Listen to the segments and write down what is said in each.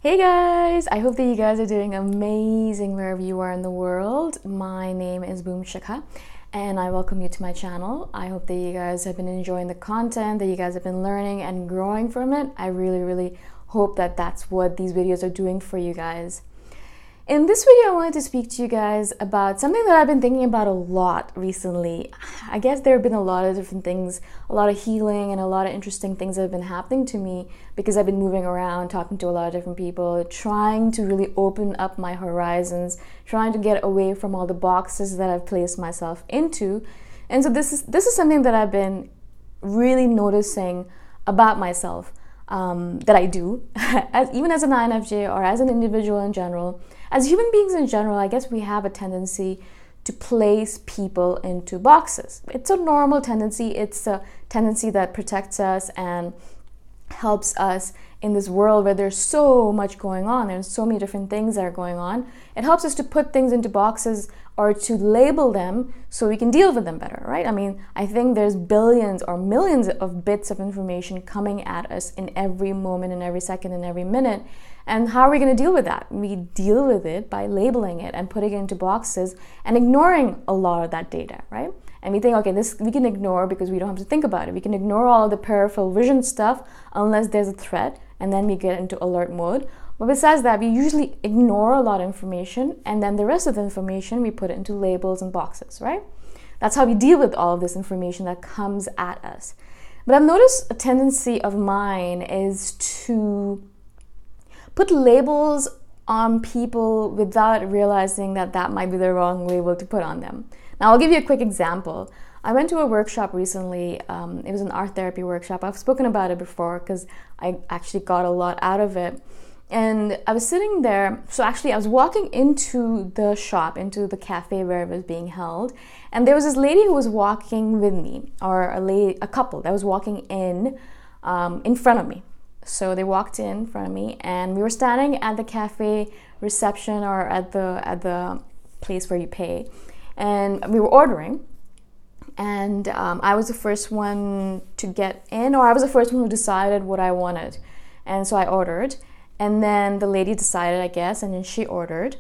Hey guys, I hope that you guys are doing amazing wherever you are in the world. My name is Boom Shikha and I welcome you to my channel. I hope that you guys have been enjoying the content, that you guys have been learning and growing from it. I really hope that that's what these videos are doing for you guys. In this video, I wanted to speak to you guys about something that I've been thinking about a lot recently. I guess there have been a lot of different things, a lot of healing and a lot of interesting things that have been happening to me because I've been moving around, talking to a lot of different people, trying to really open up my horizons, trying to get away from all the boxes that I've placed myself into. And so this is something that I've been really noticing about myself. That I do, even as an INFJ or as an individual in general. As human beings in general, I guess we have a tendency to place people into boxes. It's a normal tendency. It's a tendency that protects us and helps us in this world where there's so much going on. There's so many different things that are going on. It helps us to put things into boxes or to label them so we can deal with them better, right? I mean, I think there's billions or millions of bits of information coming at us in every moment, in every second, in every minute. And how are we going to deal with that? We deal with it by labeling it and putting it into boxes and ignoring a lot of that data, right? And we think, okay, this we can ignore because we don't have to think about it. We can ignore all of the peripheral vision stuff unless there's a threat, and then we get into alert mode. But besides that, we usually ignore a lot of information, and then the rest of the information, we put it into labels and boxes, right? That's how we deal with all of this information that comes at us. But I've noticed a tendency of mine is to put labels on people without realizing that that might be the wrong label to put on them. Now, I'll give you a quick example. I went to a workshop recently. It was an art therapy workshop. I've spoken about it before because I actually got a lot out of it. And I was sitting there. So actually, I was walking into the shop, into the cafe where it was being held. And there was this lady who was walking with me, or a couple that was walking in front of me. So they walked in front of me, and we were standing at the cafe reception or at the place where you pay. And we were ordering, and I was the first one to get in, or I was the first one who decided what I wanted. And so I ordered, and then the lady decided, I guess, and then she ordered.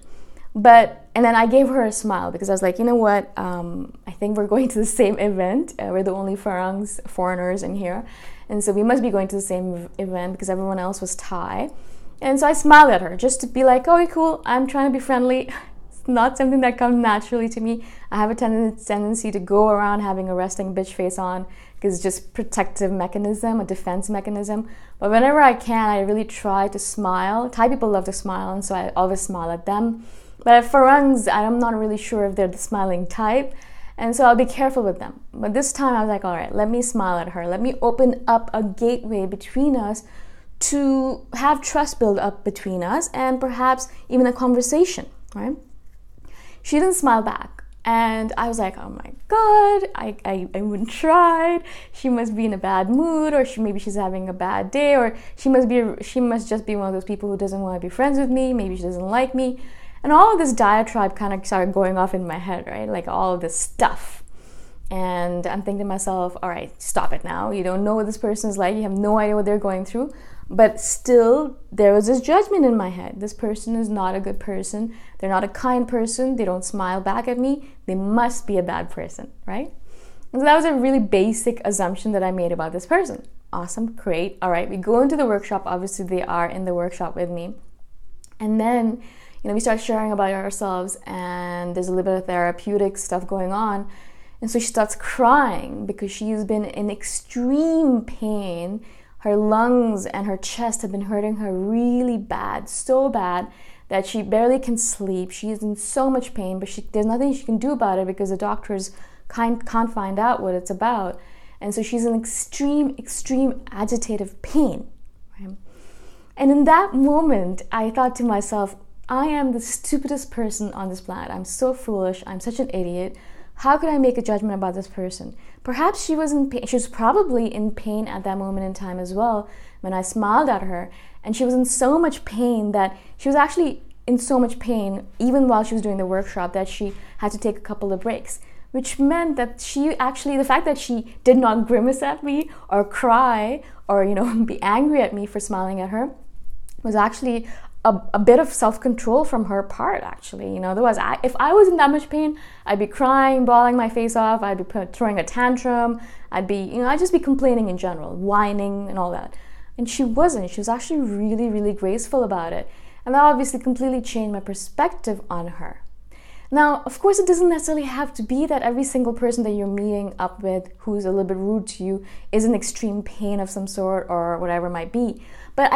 And then I gave her a smile because I was like, you know what, I think we're going to the same event. We're the only foreigners in here. And so we must be going to the same event because everyone else was Thai. And so I smiled at her just to be like, oh, cool, I'm trying to be friendly. It's not something that comes naturally to me. I have a tendency to go around having a resting bitch face on because it's just protective mechanism, a defense mechanism. But whenever I can, I really try to smile. Thai people love to smile, and so I always smile at them. But at Farangs, I'm not really sure if they're the smiling type. And so I'll be careful with them. But this time I was like, all right, let me smile at her. Let me open up a gateway between us to have trust build up between us and perhaps even a conversation, right? She didn't smile back. And I was like, oh my God, I even tried. She must be in a bad mood, or maybe she's having a bad day, or she must just be one of those people who doesn't want to be friends with me. Maybe she doesn't like me. And all of this diatribe kind of started going off in my head, right? Like all of this stuff. And I'm thinking to myself, all right, stop it now. You don't know what this person is like. You have no idea what they're going through. But still, there was this judgment in my head. This person is not a good person. They're not a kind person. They don't smile back at me. They must be a bad person, right? And so that was a really basic assumption that I made about this person. Awesome, great. All right, we go into the workshop. Obviously, they are in the workshop with me. And then we start sharing about ourselves, and there's a little bit of therapeutic stuff going on. And so she starts crying because she's been in extreme pain. Her lungs and her chest have been hurting her really bad, so bad that she barely can sleep. She's in so much pain, but there's nothing she can do about it because the doctors can't find out what it's about. And so she's in extreme agitative pain. Right? And in that moment, I thought to myself, I am the stupidest person on this planet. I'm so foolish. I'm such an idiot. How could I make a judgment about this person? Perhaps she was in pain. She was probably in pain at that moment in time as well when I smiled at her. And she was in so much pain that she was actually in so much pain even while she was doing the workshop that she had to take a couple of breaks. Which meant that the fact that she did not grimace at me or cry or, be angry at me for smiling at her was actually a bit of self-control from her part, actually. Otherwise, if I was in that much pain, I'd be crying, bawling my face off, I'd be throwing a tantrum, I'd just be complaining in general, whining and all that. And she wasn't. She was actually really, really graceful about it. And that obviously completely changed my perspective on her. Now, of course, it doesn't necessarily have to be that every single person that you're meeting up with who's a little bit rude to you is in extreme pain of some sort or whatever it might be. But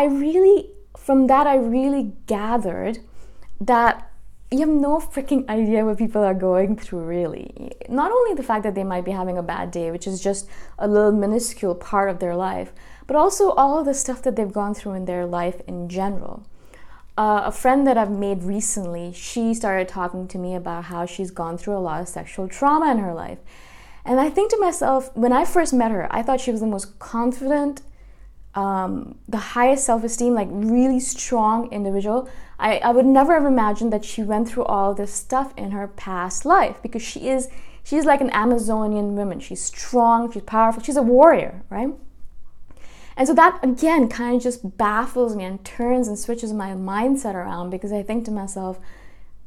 from that, I really gathered that you have no freaking idea what people are going through, really. Not only the fact that they might be having a bad day, which is just a little minuscule part of their life, but also all of the stuff that they've gone through in their life in general. A friend that I've made recently, she started talking to me about how she's gone through a lot of sexual trauma in her life. And I think to myself, when I first met her, I thought she was the most confident, the highest self-esteem, like really strong individual. I would never have imagined that she went through all this stuff in her past life, because she's like an Amazonian woman. She's strong, she's powerful, she's a warrior, right? And so that, again, kind of just baffles me and turns and switches my mindset around, because I think to myself,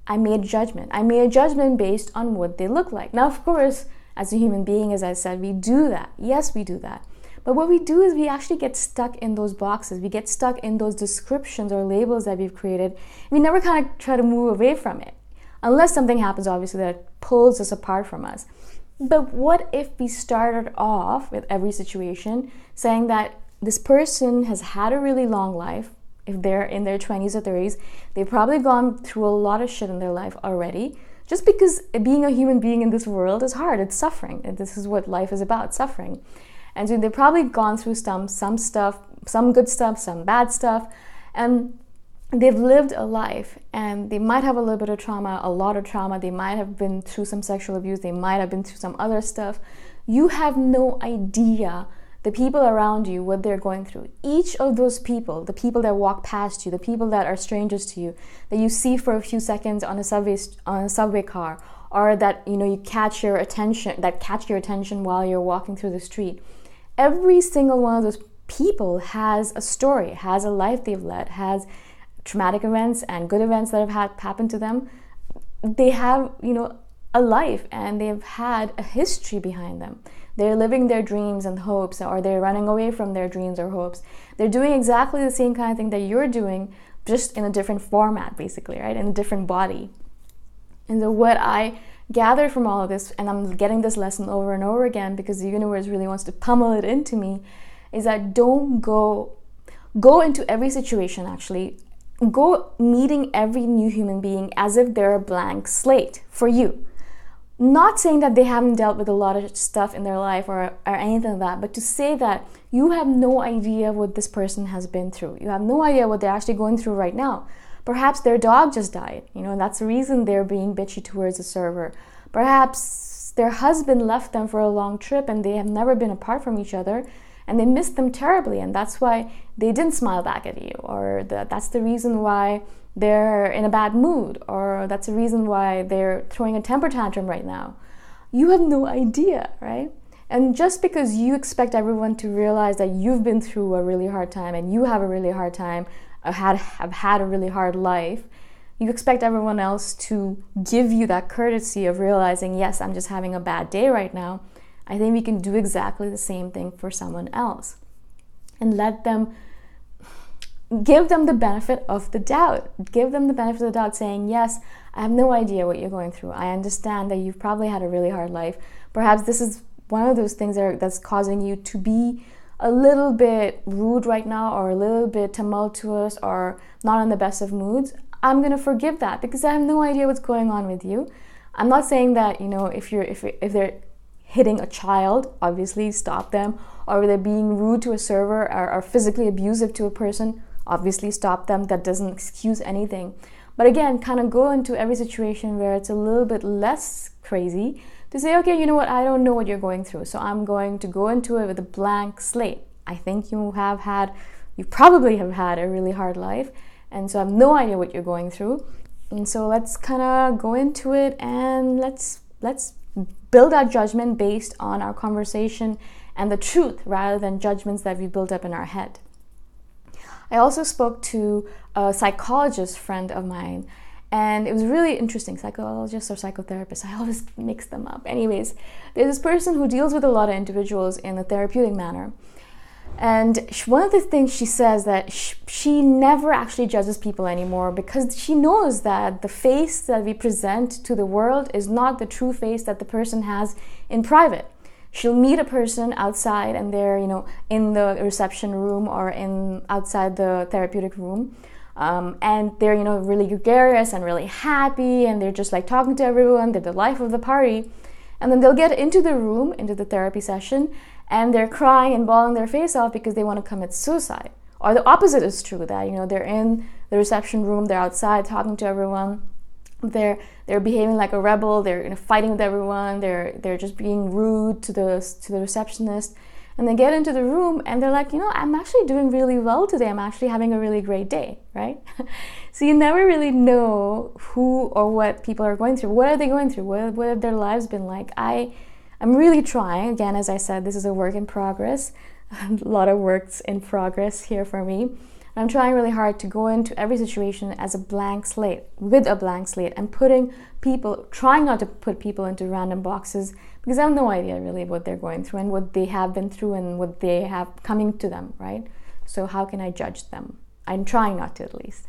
I made a judgment. I made a judgment based on what they look like. Now, of course, as a human being, as I said, we do that. Yes, we do that. But what we do is we actually get stuck in those boxes. We get stuck in those descriptions or labels that we've created. We never kind of try to move away from it, unless something happens, obviously, that pulls us apart from us. But what if we started off with every situation saying that this person has had a really long life? If they're in their 20s or 30s, they've probably gone through a lot of shit in their life already. Just because being a human being in this world is hard, it's suffering. This is what life is about, suffering. And so they've probably gone through some stuff, some good stuff, some bad stuff, and they've lived a life, and they might have a little bit of trauma, a lot of trauma. They might have been through some sexual abuse. They might have been through some other stuff. You have no idea the people around you, what they're going through. Each of those people, the people that walk past you, the people that are strangers to you, that you see for a few seconds on a subway car, or that you catch your attention while you're walking through the street. Every single one of those people has a story, has a life they've led, has traumatic events and good events that have happened to them. They have, a life, and they've had a history behind them. They're living their dreams and hopes, or they're running away from their dreams or hopes. They're doing exactly the same kind of thing that you're doing, just in a different format, basically, right? In a different body. And so what I gathered from all of this, and I'm getting this lesson over and over again because the universe really wants to pummel it into me, is that don't go into every situation, actually. Go meeting every new human being as if they're a blank slate for you. Not saying that they haven't dealt with a lot of stuff in their life or anything like that, but to say that you have no idea what this person has been through. You have no idea what they're actually going through right now. Perhaps their dog just died, and that's the reason they're being bitchy towards the server. Perhaps their husband left them for a long trip and they have never been apart from each other, and they missed them terribly, and that's why they didn't smile back at you, or that's the reason why they're in a bad mood, or that's the reason why they're throwing a temper tantrum right now. You have no idea, right? And just because you expect everyone to realize that you've been through a really hard time and you have a really hard time, or have had a really hard life, you expect everyone else to give you that courtesy of realizing, yes, I'm just having a bad day right now. I think we can do exactly the same thing for someone else, and give them the benefit of the doubt. Give them the benefit of the doubt, saying, yes, I have no idea what you're going through. I understand that you've probably had a really hard life. Perhaps this is one of those things that's causing you to be a little bit rude right now, or a little bit tumultuous, or not in the best of moods. I'm going to forgive that because I have no idea what's going on with you. I'm not saying that, if they're hitting a child, obviously stop them, or they're being rude to a server, or physically abusive to a person, obviously stop them. That doesn't excuse anything. But again, kind of go into every situation where it's a little bit less crazy, to say, okay, you know what, I don't know what you're going through, so I'm going to go into it with a blank slate. I think you probably have had a really hard life, and so I have no idea what you're going through. And so let's kind of go into it, and let's build our judgment based on our conversation and the truth, rather than judgments that we built up in our head. I also spoke to a psychologist friend of mine, and it was really interesting. Psychologist or psychotherapist, I always mix them up. Anyways, there's this person who deals with a lot of individuals in a therapeutic manner. And one of the things she says that she never actually judges people anymore, because she knows that the face that we present to the world is not the true face that the person has in private. She'll meet a person outside and they're, in the reception room or outside the therapeutic room. And they're, really gregarious and really happy, and they're just like talking to everyone. They're the life of the party. And then they'll get into the room, into the therapy session, and they're crying and bawling their face off because they want to commit suicide. Or the opposite is true, that, they're in the reception room, they're outside talking to everyone. They're behaving like a rebel. They're fighting with everyone. They're just being rude to the receptionist, and they get into the room and they're like, I'm actually doing really well today. I'm actually having a really great day, right? So you never really know who or what people are going through. What are they going through? What have their lives been like? I'm really trying. Again, as I said, this is a work in progress. A lot of works in progress here for me. I'm trying really hard to go into every situation as a blank slate, with a blank slate, and trying not to put people into random boxes, because I have no idea really what they're going through and what they have been through and what they have coming to them, right? So how can I judge them? I'm trying not to, at least.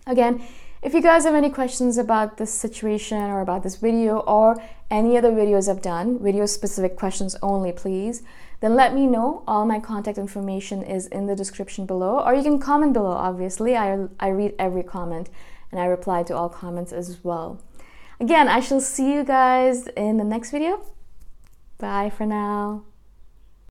Again, if you guys have any questions about this situation or about this video or any other videos I've done, video-specific questions only, please, then let me know. All my contact information is in the description below, or you can comment below, obviously. I read every comment and I reply to all comments as well. Again, I shall see you guys in the next video. Bye for now.